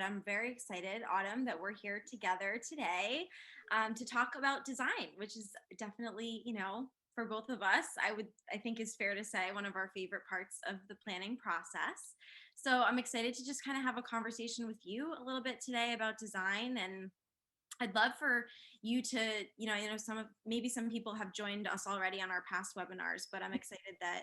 I'm very excited, Autumn, that we're here together today to talk about design, which is definitely, for both of us, I think is fair to say one of our favorite parts of the planning process. So I'm excited to just kind of have a conversation with you a little bit today about design, and I'd love for you to, maybe some people have joined us already on our past webinars, but I'm excited that,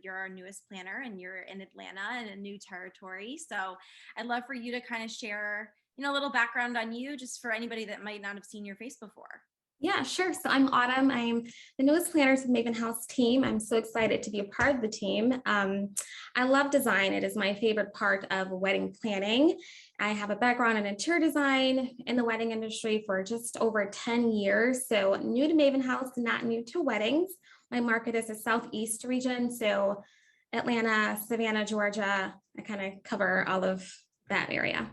you're our newest planner and you're in Atlanta in a new territory. So I'd love for you to kind of share, a little background on you, just for anybody that might not have seen your face before. Yeah, sure. So I'm Autumn. I'm the newest planner to the Mavinhouse team. I'm so excited to be a part of the team. I love design. It is my favorite part of wedding planning. I have a background in interior design in the wedding industry for just over 10 years. So new to Mavinhouse, not new to weddings. My market is the Southeast region. So Atlanta, Savannah, Georgia. I kind of cover all of that area,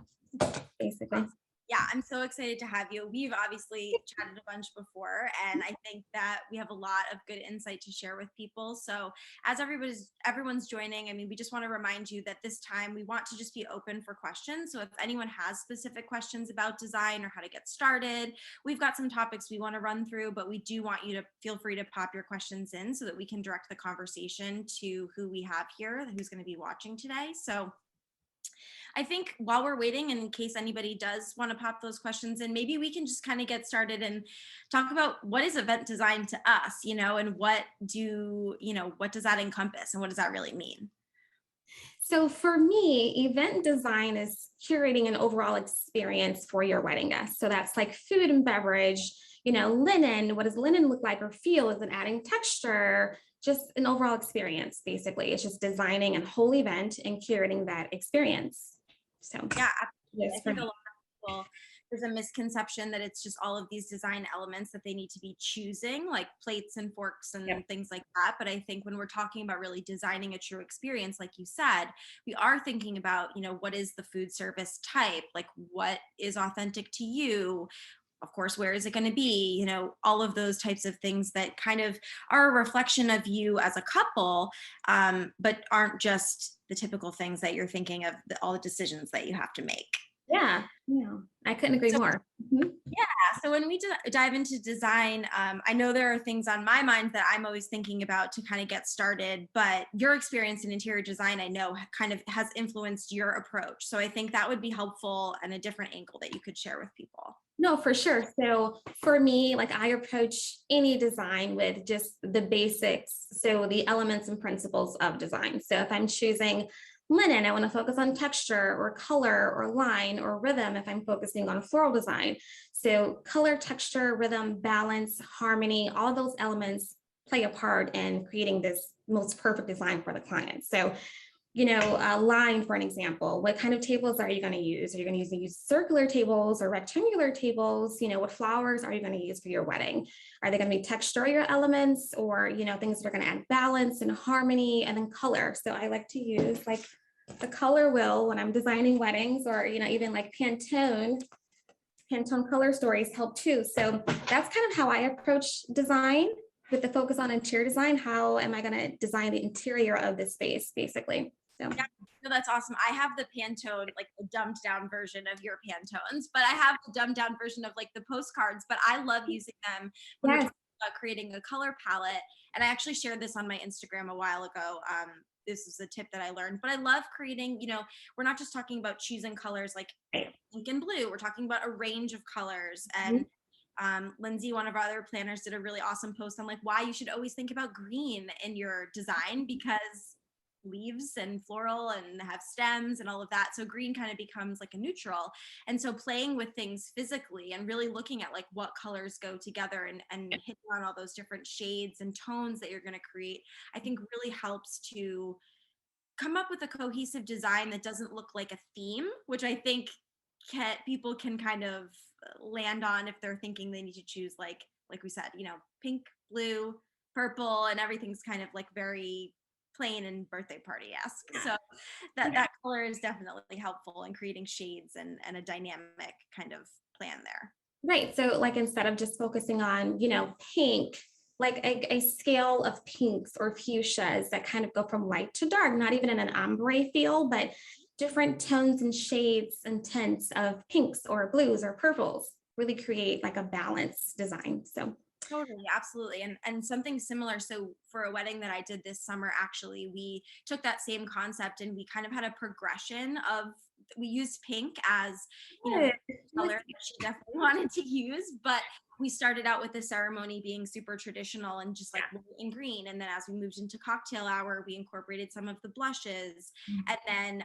basically. Yeah, I'm so excited to have you. We've obviously chatted a bunch before, and I think that we have a lot of good insight to share with people. So as everyone's joining, I mean, we just want to remind you that this time we want to just be open for questions. So if anyone has specific questions about design or how to get started, we've got some topics we want to run through, but we do want you to feel free to pop your questions in so that we can direct the conversation to who we have here, who's going to be watching today. So I think while we're waiting, in case anybody does want to pop those questions in, maybe we can just kind of get started and talk about what is event design to us, and what does that encompass and what does that really mean? So for me, event design is curating an overall experience for your wedding guests. So that's like food and beverage, linen. What does linen look like or feel? Is it adding texture? Just an overall experience, basically. It's just designing a whole event and curating that experience. So yeah, absolutely. I think a lot of people, there's a misconception that it's just all of these design elements that they need to be choosing, like plates and forks and things like that. But I think when we're talking about really designing a true experience, like you said, we are thinking about, what is the food service type? Like, what is authentic to you? Of course, where is it going to be? All of those types of things that kind of are a reflection of you as a couple, but aren't just the typical things that you're thinking of, all the decisions that you have to make. Yeah, I couldn't agree more. Yeah. So when we dive into design, I know there are things on my mind that I'm always thinking about to kind of get started, but your experience in interior design, I know kind of has influenced your approach. So I think that would be helpful and a different angle that you could share with people. No, for sure. So for me, like I approach any design with just the basics. So the elements and principles of design. So if I'm choosing linen, I want to focus on texture or color or line or rhythm if I'm focusing on floral design. So color, texture, rhythm, balance, harmony, all those elements play a part in creating this most perfect design for the client. So a line, for an example, what kind of tables are you going to use? Are you going to use circular tables or rectangular tables? What flowers are you going to use for your wedding? Are they going to be texturial elements or, things that are going to add balance and harmony, and then color? So I like to use like the color wheel when I'm designing weddings, or, even like Pantone color stories help too. So that's kind of how I approach design, with the focus on interior design. How am I going to design the interior of this space, basically? So. Yeah, no, that's awesome. I have the Pantone, like the dumbed down version of your Pantones, but I have the dumbed down version of like the postcards, but I love using them when we're talking about creating a color palette. And I actually shared this on my Instagram a while ago. This is a tip that I learned, but I love creating, we're not just talking about choosing colors like pink and blue. We're talking about a range of colors. And Lindsay, one of our other planners, did a really awesome post on like why you should always think about green in your design, because leaves and floral and have stems and all of that. So green kind of becomes like a neutral. And so playing with things physically and really looking at like what colors go together and hitting on all those different shades and tones that you're going to create, I think really helps to come up with a cohesive design that doesn't look like a theme, which I think people can kind of land on if they're thinking they need to choose like we said, pink, blue, purple, and everything's kind of like very plain and birthday party-esque. So that color is definitely helpful in creating shades and a dynamic kind of plan there. Right. So like instead of just focusing on, pink, like a scale of pinks or fuchsias that kind of go from light to dark, not even in an ombre feel, but different tones and shades and tints of pinks or blues or purples really create like a balanced design. So Totally, absolutely. And something similar. So for a wedding that I did this summer, actually, we took that same concept and we kind of had a progression of, we used pink as, the good. color that she definitely wanted to use, but we started out with the ceremony being super traditional and just like white and green. And then as we moved into cocktail hour, we incorporated some of the blushes. And then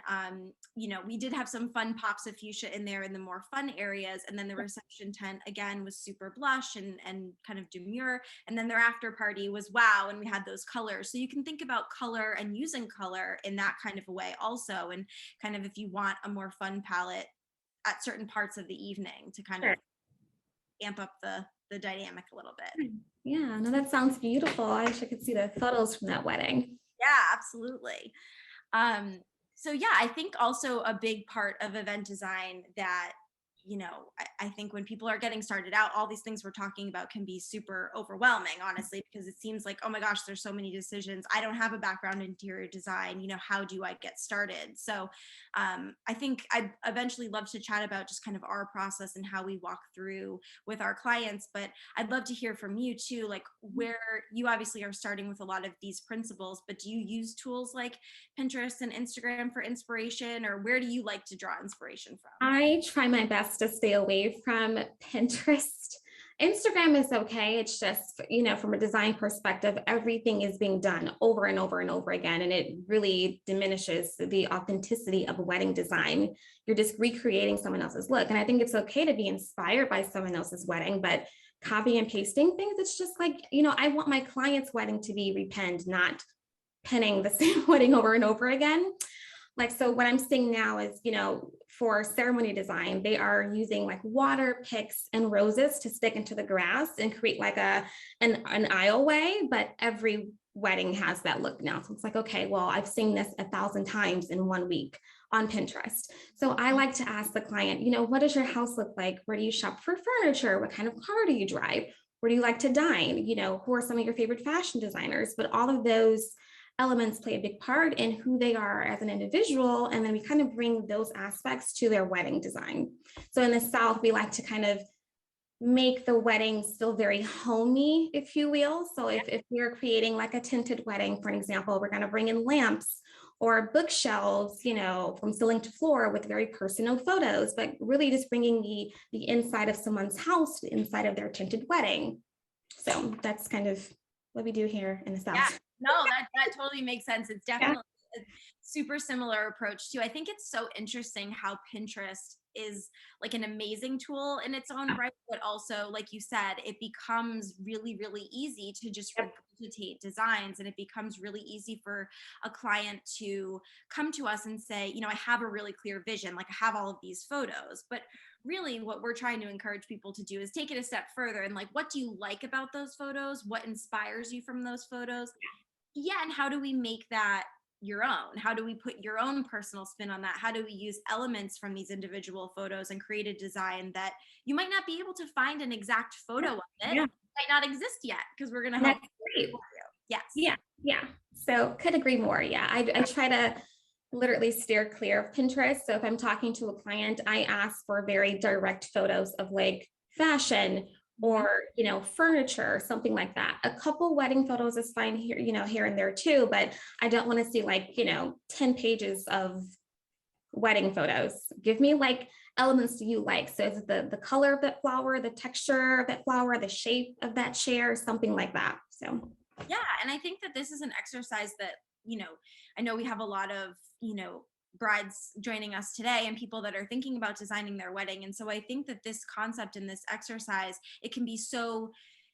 we did have some fun pops of fuchsia in there in the more fun areas. And then the reception tent again was super blush and kind of demure. And then their after party was wow, and we had those colors. So you can think about color and using color in that kind of a way also. And kind of if you want a more fun palette at certain parts of the evening to kind of Sure. amp up the dynamic a little bit. Yeah, no, that sounds beautiful. I wish I could see the photos from that wedding. Yeah, absolutely. So yeah, I think also a big part of event design that, I think when people are getting started out, all these things we're talking about can be super overwhelming, honestly, because it seems like, oh my gosh, there's so many decisions. I don't have a background in interior design. How do I get started? So I think I'd eventually love to chat about just kind of our process and how we walk through with our clients. But I'd love to hear from you too, like where you obviously are starting with a lot of these principles, but do you use tools like Pinterest and Instagram for inspiration, or where do you like to draw inspiration from? I try my best to stay away from Pinterest. Instagram is okay. It's just, from a design perspective, everything is being done over and over and over again. And it really diminishes the authenticity of wedding design. You're just recreating someone else's look. And I think it's okay to be inspired by someone else's wedding, but copy and pasting things, it's just like, I want my client's wedding to be repinned, not pinning the same wedding over and over again. Like, so what I'm seeing now is, for ceremony design, they are using like water picks and roses to stick into the grass and create like an aisleway, but every wedding has that look now. So it's like, okay, well, I've seen this 1,000 times in 1 week on Pinterest. So I like to ask the client, what does your house look like? Where do you shop for furniture? What kind of car do you drive? Where do you like to dine? Who are some of your favorite fashion designers? But all of those elements play a big part in who they are as an individual. And then we kind of bring those aspects to their wedding design. So in the South, we like to kind of make the wedding still very homey, if you will. So if we're creating like a tinted wedding, for an example, we're going to bring in lamps or bookshelves, from ceiling to floor with very personal photos, but really just bringing the inside of someone's house to the inside of their tinted wedding. So that's kind of what we do here in the South. Yeah, no, that totally makes sense. It's Yeah. definitely a super similar approach too. I think it's so interesting how Pinterest is like an amazing tool in its own right, but also, like you said, it becomes really, really easy to just regurgitate designs, and it becomes really easy for a client to come to us and say, I have a really clear vision, like I have all of these photos, but really what we're trying to encourage people to do is take it a step further and like, what do you like about those photos? What inspires you from those photos? Yeah, and how do we make that your own? How do we put your own personal spin on that? How do we use elements from these individual photos and create a design that you might not be able to find an exact photo of it? Yeah. It might not exist yet because we're going to help That's great. you. Yes. Yeah. So could agree more. Yeah. I try to literally steer clear of Pinterest. So if I'm talking to a client, I ask for very direct photos of like fashion or, furniture, something like that. A couple wedding photos is fine here, here and there too, but I don't want to see like, 10 pages of wedding photos. Give me like elements do you like? So is it the color of that flower, the texture of that flower, the shape of that chair, something like that. So Yeah, and I think that this is an exercise that, I know we have a lot of, brides joining us today and people that are thinking about designing their wedding. And so I think that this concept and this exercise, it can be so,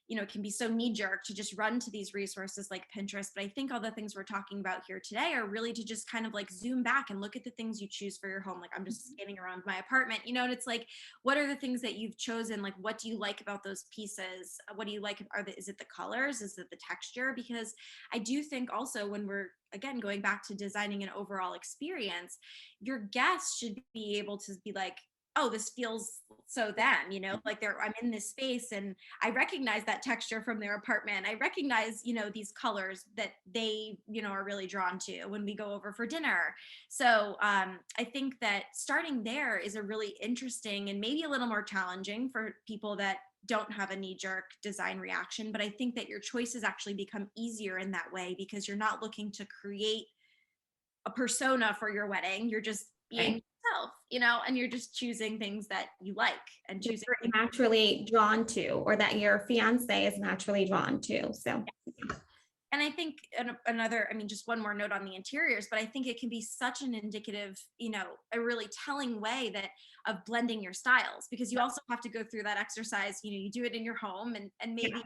it can be so knee jerk to just run to these resources like Pinterest. But I think all the things we're talking about here today are really to just kind of like zoom back and look at the things you choose for your home. Like I'm just scanning around my apartment, and it's like, what are the things that you've chosen? Like, what do you like about those pieces? What do you like? Is it the colors? Is it the texture? Because I do think also when we're, again, going back to designing an overall experience, your guests should be able to be like, oh, this feels so them, you know, like I'm in this space and I recognize that texture from their apartment. I recognize, you know, these colors that they, you know, are really drawn to when we go over for dinner. So I think that starting there is a really interesting and maybe a little more challenging for people that don't have a knee-jerk design reaction. But I think that your choices actually become easier in that way because you're not looking to create a persona for your wedding. You're just being Right. yourself, you know, and you're just choosing things that you like and That choosing you're things. naturally drawn to, or that your fiance is naturally drawn to. So And I think another, I mean, just one more note on the interiors, but I think it can be such an indicative, you know, a really telling way that of blending your styles, because you also have to go through that exercise, you know, you do it in your home and maybe yeah,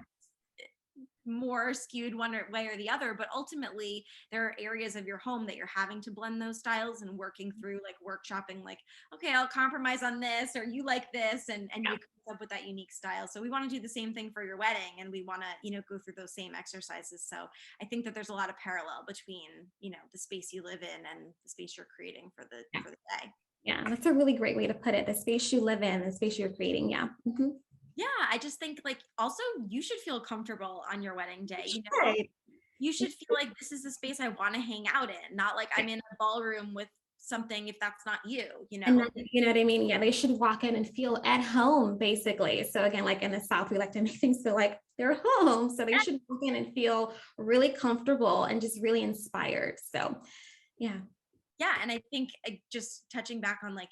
more skewed one way or the other, but ultimately there are areas of your home that you're having to blend those styles and working through, like workshopping, like, okay, I'll compromise on this, or you like this, and yeah, you come up with that unique style. So we want to do the same thing for your wedding, and we want to, you know, go through those same exercises. So I think that there's a lot of parallel between, you know, the space you live in and the space you're creating yeah, for the day. yeah. That's a really great way to put it. The space you live in, the space you're creating. Yeah. Mhm. Yeah, I just think like also you should feel comfortable on your wedding day, you know? Right. You should feel like this is the space I want to hang out in, not like I'm in a ballroom with something if that's not you, you And know? then, you know what I mean? Yeah, they should walk in and feel at home, basically. So again, like in the South, we like to make things feel like they're home. So they should walk in and feel really comfortable and just really inspired. So yeah. Yeah, and I think just touching back on like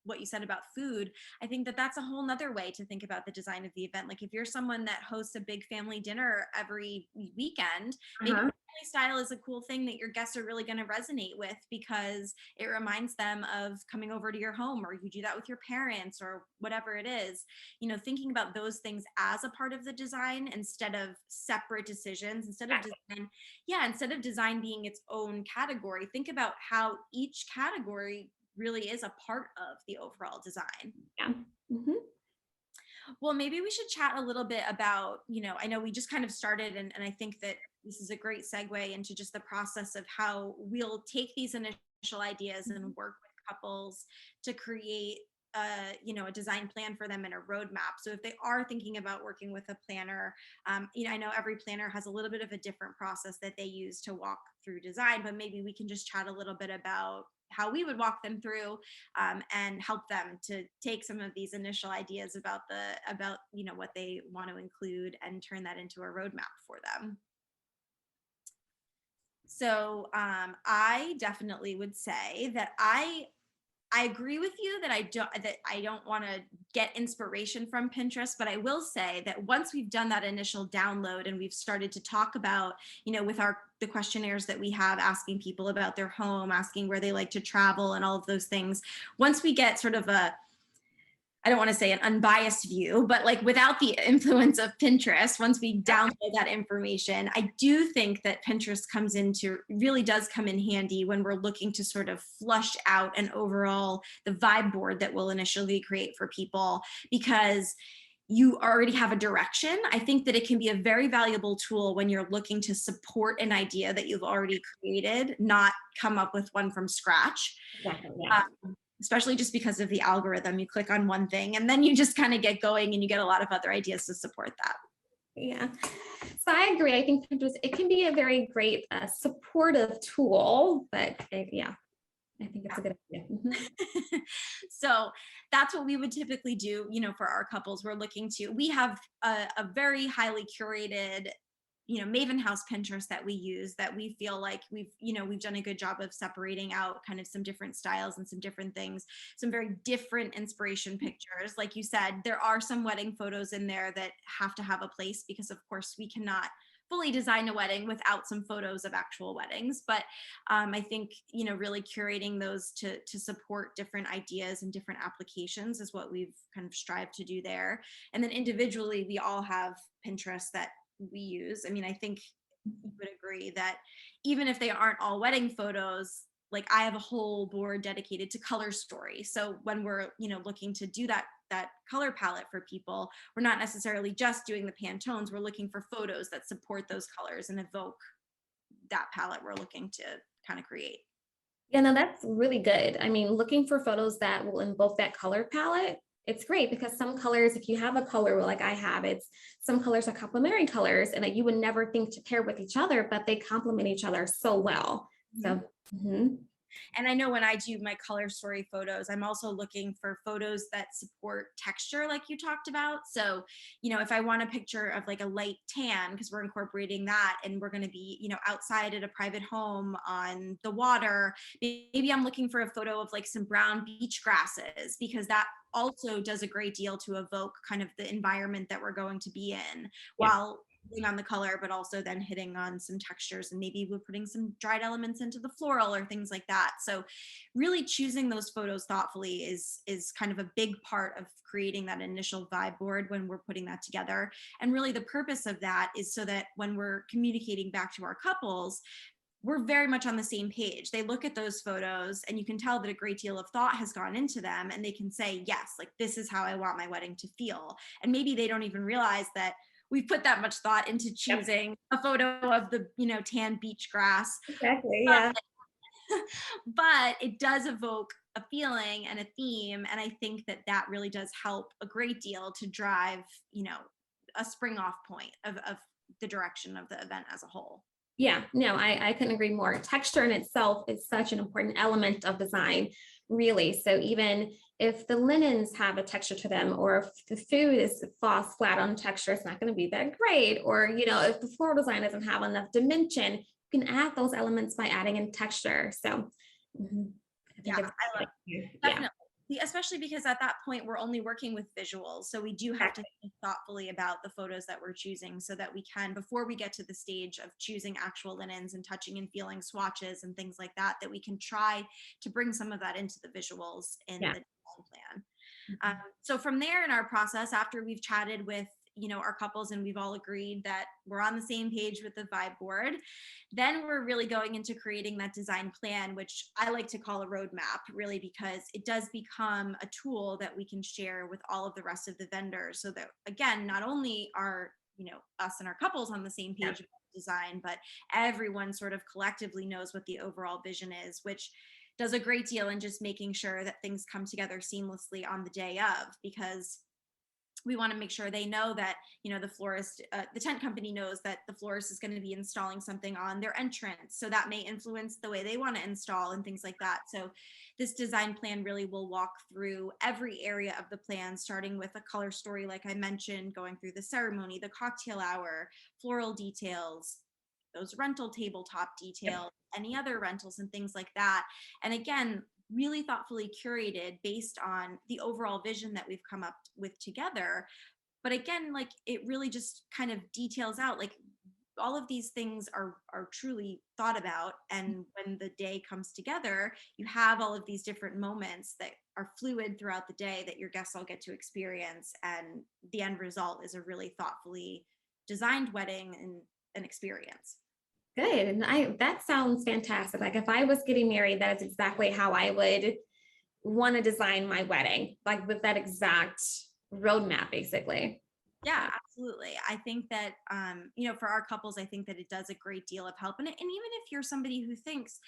what you said about food, I think that that's a whole nother way to think about the design of the event. Like if you're someone that hosts a big family dinner every weekend, maybe Uh-huh. family style is a cool thing that your guests are really going to resonate with because it reminds them of coming over to your home, or you do that with your parents or whatever it is. You know, thinking about those things as a part of the design instead of separate decisions, instead of design, yeah, instead of design being its own category, think about how each category really is a part of the overall design. Yeah. Mhm. Well, maybe we should chat a little bit about, you know, I know we just kind of started, and I think that this is a great segue into just the process of how we'll take these initial ideas and Mhm. work with couples to create you know, a design plan for them and a roadmap. So if they are thinking about working with a planner, you know, I know every planner has a little bit of a different process that they use to walk through design, but maybe we can just chat a little bit about how we would walk them through, and help them to take some of these initial ideas about, you know, what they want to include and turn that into a roadmap for them. So I definitely would say that I agree with you that I don't want to get inspiration from Pinterest, but I will say that once we've done that initial download and we've started to talk about, you know, with our the questionnaires that we have asking people about their home, asking where they like to travel and all of those things, once we get sort of a, I don't want to say an unbiased view, but like without the influence of Pinterest, once we download that information, I do think that Pinterest comes into really does come in handy when we're looking to sort of flush out an overall the vibe board that we'll initially create for people, because you already have a direction. I think that it can be a very valuable tool when you're looking to support an idea that you've already created, not come up with one from scratch. Exactly. Yeah. Especially just because of the algorithm. You click on one thing and then you just kind of get going and you get a lot of other ideas to support that. Yeah. So I agree. I think Pinterest, it can be a very great supportive tool, but yeah, I think it's a good idea. Mhm. So that's what we would typically do, you know, for our couples. We have a very highly curated, you know, Mavinhouse Pinterest that we use, that we feel like we've done a good job of separating out kind of some different styles and some different things, some very different inspiration pictures. Like you said, there are some wedding photos in there that have to have a place because of course we cannot fully design a wedding without some photos of actual weddings. But I think, you know, really curating those to support different ideas and different applications is what we've kind of strived to do there. And then individually, we all have Pinterest that we use. I mean, I think you would agree that even if they aren't all wedding photos, like I have a whole board dedicated to color story. So when we're, you know, looking to do that color palette for people, we're not necessarily just doing the Pantones. We're looking for photos that support those colors and evoke that palette we're looking to kind of create. Yeah, no, that's really good. I mean, looking for photos that will invoke that color palette, it's great because some colors, if you have a color like I have, it's some colors are complementary colors and that you would never think to pair with each other, but they complement each other so well. Mhm. So, mhm. And I know when I do my color story photos, I'm also looking for photos that support texture, like you talked about. So, if I want a picture of like a light tan, because we're incorporating that and we're going to be, outside at a private home on the water, maybe I'm looking for a photo of like some brown beach grasses, because that also does a great deal to evoke kind of the environment that we're going to be in Yeah. while hitting on the color, but also then hitting on some textures, and maybe we're putting some dried elements into the floral or things like that. So really choosing those photos thoughtfully is kind of a big part of creating that initial vibe board when we're putting that together. And really the purpose of that is so that when we're communicating back to our couples, we're very much on the same page. They look at those photos and you can tell that a great deal of thought has gone into them, and they can say, yes, like this is how I want my wedding to feel. And maybe they don't even realize that we've put that much thought into Yep. choosing a photo of the, tan beach grass. Exactly. Yeah. But it does evoke a feeling and a theme. And I think that that really does help a great deal to drive, a spring off point of the direction of the event as a whole. Yeah, no, I couldn't agree more. Texture in itself is such an important element of design, really. So even if the linens have a texture to them, or if the food is falls flat on texture, it's not going to be that great. Or, if the floral design doesn't have enough dimension, you can add those elements by adding in texture. So mhm, I Yeah, think it's I love yeah. Definitely. Especially because at that point we're only working with visuals. So we do have to think thoughtfully about the photos that we're choosing so that we can, before we get to the stage of choosing actual linens and touching and feeling swatches and things like that, that we can try to bring some of that into the visuals in Yeah. the design plan. Mhm. So from there in our process, after we've chatted with our couples and we've all agreed that we're on the same page with the vibe board, then we're really going into creating that design plan, which I like to call a roadmap, really, because it does become a tool that we can share with all of the rest of the vendors, so that again, not only are us and our couples on the same Yeah. page about design, but everyone sort of collectively knows what the overall vision is, which does a great deal in just making sure that things come together seamlessly on the day of, because we want to make sure they know that the florist, the tent company knows that the florist is going to be installing something on their entrance, so that may influence the way they want to install and things like that. So this design plan really will walk through every area of the plan, starting with a color story like I mentioned, going through the ceremony, the cocktail hour, floral details, those rental tabletop Yep. details, any other rentals and things like that. And again, really thoughtfully curated based on the overall vision that we've come up with together. But again, like it really just kind of details out, like all of these things are truly thought about, and when the day comes together, you have all of these different moments that are fluid throughout the day that your guests all get to experience, and the end result is a really thoughtfully designed wedding and an experience. Good. And that sounds fantastic. Like if I was getting married, that is exactly how I would want to design my wedding, like with that exact roadmap, basically. Yeah, absolutely. I think that, for our couples, I think that it does a great deal of help. And even if you're somebody who thinks,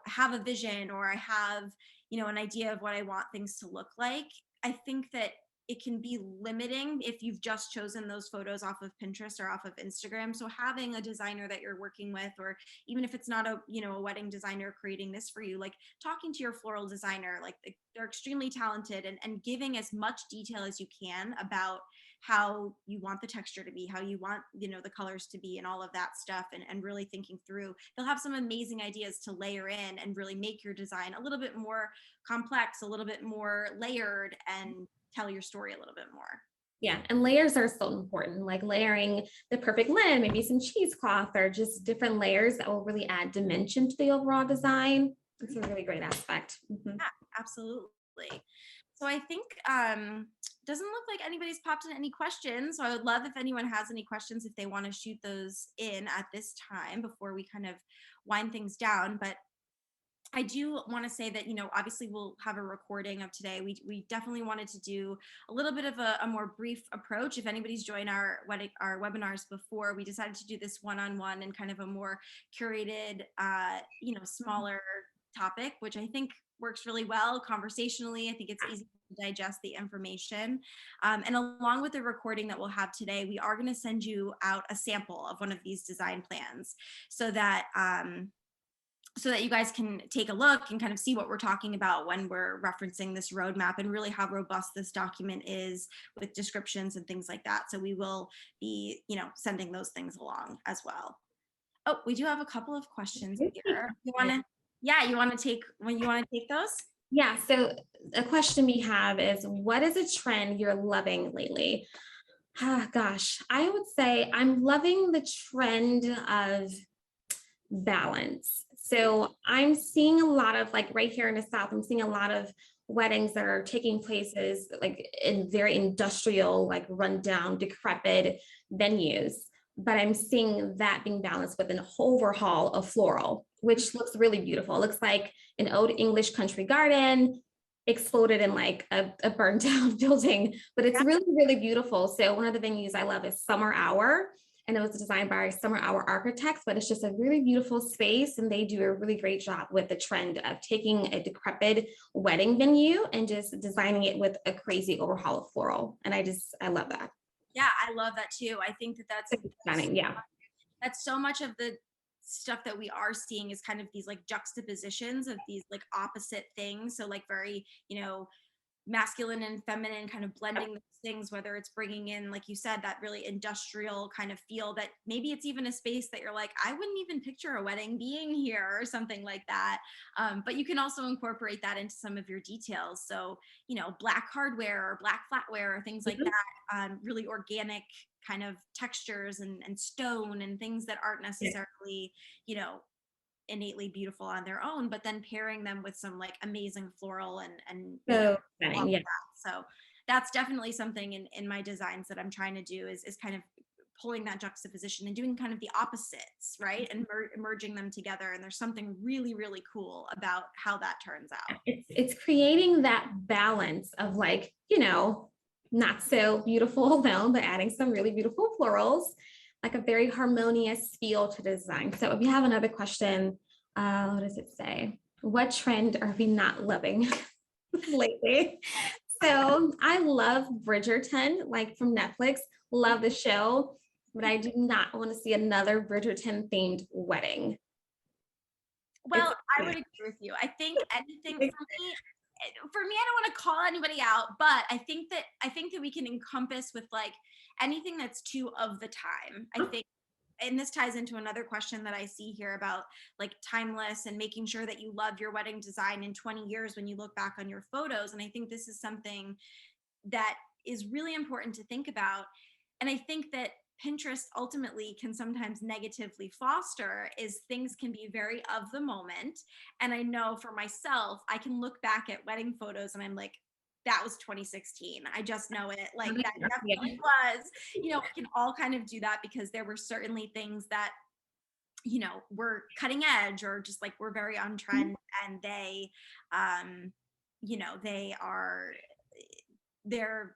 have a vision, or I have, an idea of what I want things to look like, I think that it can be limiting if you've just chosen those photos off of Pinterest or off of Instagram. So having a designer that you're working with, or even if it's not a wedding designer creating this for you, like talking to your floral designer, like they're extremely talented, and giving as much detail as you can about how you want the texture to be, how you want, the colors to be, and all of that stuff, and really thinking through. They'll have some amazing ideas to layer in and really make your design a little bit more complex, a little bit more layered, and tell your story a little bit more. Yeah. And layers are so important, like layering the perfect linen, maybe some cheesecloth, or just different layers that will really add dimension to the overall design. It's a really great aspect. Mhm. Yeah, absolutely. So I think doesn't look like anybody's popped in any questions. So I would love if anyone has any questions, if they want to shoot those in at this time before we kind of wind things down. But I do want to say that, obviously we'll have a recording of today. We definitely wanted to do a little bit of a more brief approach. If anybody's joined our webinars before, we decided to do this one-on-one and kind of a more curated, smaller topic, which I think works really well conversationally. I think it's easy to digest the information. And along with the recording that we'll have today, we are going to send you out a sample of one of these design plans so that you guys can take a look and kind of see what we're talking about when we're referencing this roadmap and really how robust this document is with descriptions and things like that. So we will be, sending those things along as well. Oh, we do have a couple of questions here. You want to take those? Yeah. So a question we have is, what is a trend you're loving lately? Gosh, I would say I'm loving the trend of balance. So I'm seeing a lot of, like, right here in the South, I'm seeing a lot of weddings that are taking places like in very industrial, like rundown, decrepit venues. But I'm seeing that being balanced with an overhaul of floral, which looks really beautiful. It looks like an old English country garden exploded in like a burned down building, but it's really, really beautiful. So one of the venues I love is Summer Hour, and it was designed by Summer Hour architects, but it's just a really beautiful space. And they do a really great job with the trend of taking a decrepit wedding venue and just designing it with a crazy overhaul of floral. And I love that. Yeah, I love that too. I think that's stunning. Yeah. That's so much of the stuff that we are seeing is kind of these like juxtapositions of these like opposite things. So like very, masculine and feminine, kind of blending those things, whether it's bringing in, like you said, that really industrial kind of feel that maybe it's even a space that you're like, I wouldn't even picture a wedding being here or something like that. But you can also incorporate that into some of your details. So, black hardware or black flatware or things like that, really organic kind of textures and stone and things that aren't necessarily, innately beautiful on their own, but then pairing them with some like amazing floral and so stunning. Yeah. So that's definitely something in my designs that I'm trying to do is kind of pulling that juxtaposition and doing kind of the opposites, right? And merging them together. And there's something really, really cool about how that turns out. It's creating that balance of like, not so beautiful though, but adding some really beautiful florals, like a very harmonious feel to design. So if you have another question, what does it say? What trend are we not loving lately? So I love Bridgerton, like from Netflix, love the show, but I do not want to see another Bridgerton themed wedding. Well, I would agree with you. I think anything for me, I don't want to call anybody out, but I think that we can encompass with like anything that's too of the time. I think, and this ties into another question that I see here about like timeless and making sure that you love your wedding design in 20 years when you look back on your photos. And I think this is something that is really important to think about. And I think that Pinterest ultimately can sometimes negatively foster is things can be very of the moment. And I know for myself, I can look back at wedding photos and I'm like, that was 2016. I just know it. Like that definitely was, we can all kind of do that because there were certainly things that, were cutting edge or just like were very on trend and they're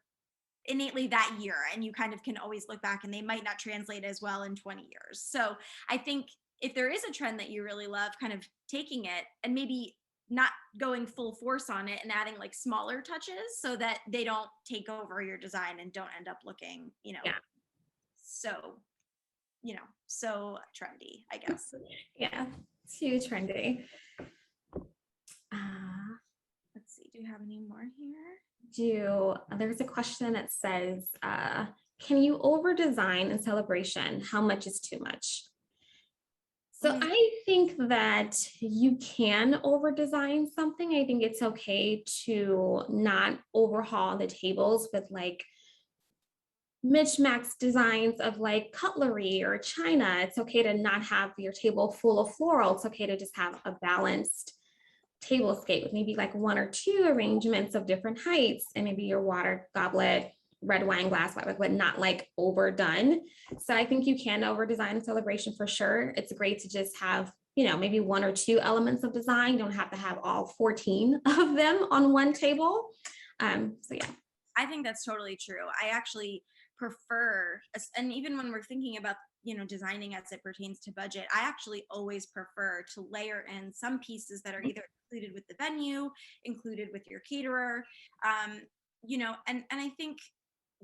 innately that year, and you kind of can always look back and they might not translate as well in 20 years. So I think if there is a trend that you really love, kind of taking it and maybe not going full force on it and adding like smaller touches so that they don't take over your design and don't end up looking, so trendy, I guess. Yeah, it's too trendy. Let's see, do you have any more here? There's a question that says, can you over design in celebration? How much is too much? So I think that you can over design something. I think it's okay to not overhaul the tables with like mismatched designs of like cutlery or china. It's okay to not have your table full of floral. It's okay to just have a balanced tablescape with maybe like one or two arrangements of different heights, and maybe your water goblet, red wine glass, but not like overdone. So I think you can over design a celebration for sure. It's great to just have, maybe one or two elements of design. You don't have to have all 14 of them on one table. So yeah. I think that's totally true. I actually prefer, and even when we're thinking about designing as it pertains to budget, I actually always prefer to layer in some pieces that are either included with the venue, included with your caterer, and I think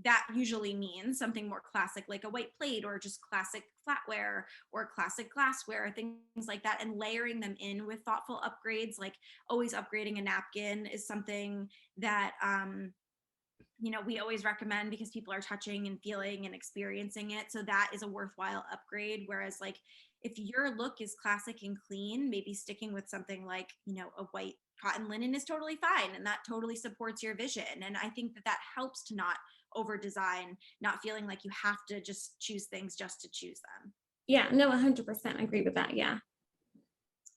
that usually means something more classic, like a white plate or just classic flatware or classic glassware, things like that, and layering them in with thoughtful upgrades. Like always upgrading a napkin is something that we always recommend because people are touching and feeling and experiencing it. So that is a worthwhile upgrade. Whereas like if your look is classic and clean, maybe sticking with something like, a white cotton linen is totally fine. And that totally supports your vision. And I think that that helps to not over design, not feeling like you have to just choose things just to choose them. Yeah, no, 100% agree with that. Yeah.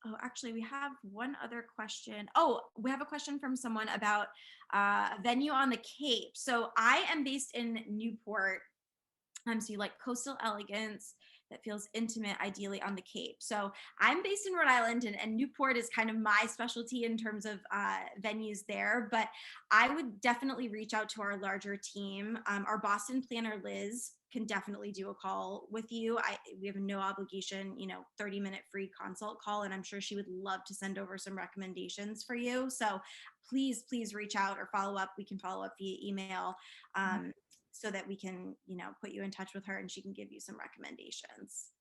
Oh, actually, we have one other question. Oh, we have a question from someone about a venue on the Cape. So I am based in Newport. So you like coastal elegance that feels intimate, ideally on the Cape. So I'm based in Rhode Island, and Newport is kind of my specialty in terms of venues there. But I would definitely reach out to our larger team. Our Boston planner, Liz, can definitely do a call with you. We have no obligation, 30-minute free consult call, and I'm sure she would love to send over some recommendations for you. So please reach out or follow up. We can follow up via email. So that we can, put you in touch with her and she can give you some recommendations.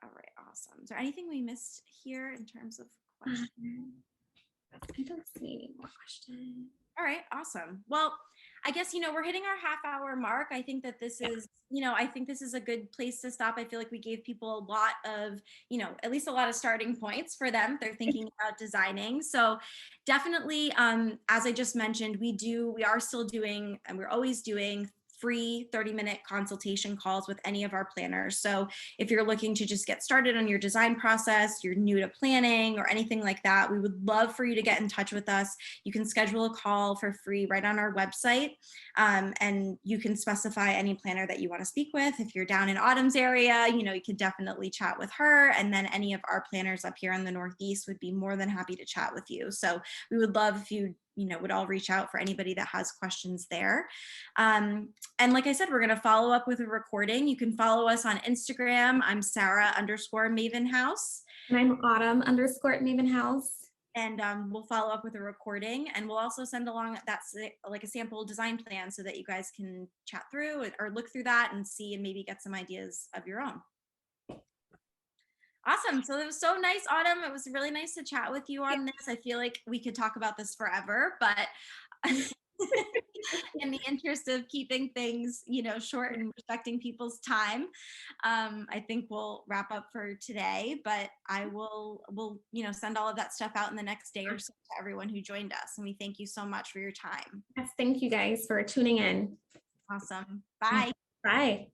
All right, awesome. Is there anything we missed here in terms of questions? I don't see any more questions. All right, awesome. Well, I guess, we're hitting our half-hour mark. I think that this is, I think this is a good place to stop. I feel like we gave people a lot of, at least a lot of starting points for them. They're thinking about designing. So definitely, as I just mentioned, we are still doing, and we're always doing free 30-minute consultation calls with any of our planners. So if you're looking to just get started on your design process, you're new to planning or anything like that, we would love for you to get in touch with us. You can schedule a call for free right on our website. And you can specify any planner that you want to speak with. If you're down in Autumn's area, you could definitely chat with her. And then any of our planners up here in the Northeast would be more than happy to chat with you. So we would love if you would all reach out for anybody that has questions there. And like I said, we're going to follow up with a recording. You can follow us on Instagram. I'm Sarah_Mavinhouse. And I'm Autumn_Mavinhouse. And we'll follow up with a recording, and we'll also send along that's like a sample design plan so that you guys can chat through or look through that and see and maybe get some ideas of your own. Awesome. So it was so nice, Autumn. It was really nice to chat with you on this. I feel like we could talk about this forever, but in the interest of keeping things, short and respecting people's time, I think we'll wrap up for today, but we'll send all of that stuff out in the next day or so to everyone who joined us. And we thank you so much for your time. Yes, thank you guys for tuning in. Awesome. Bye. Bye.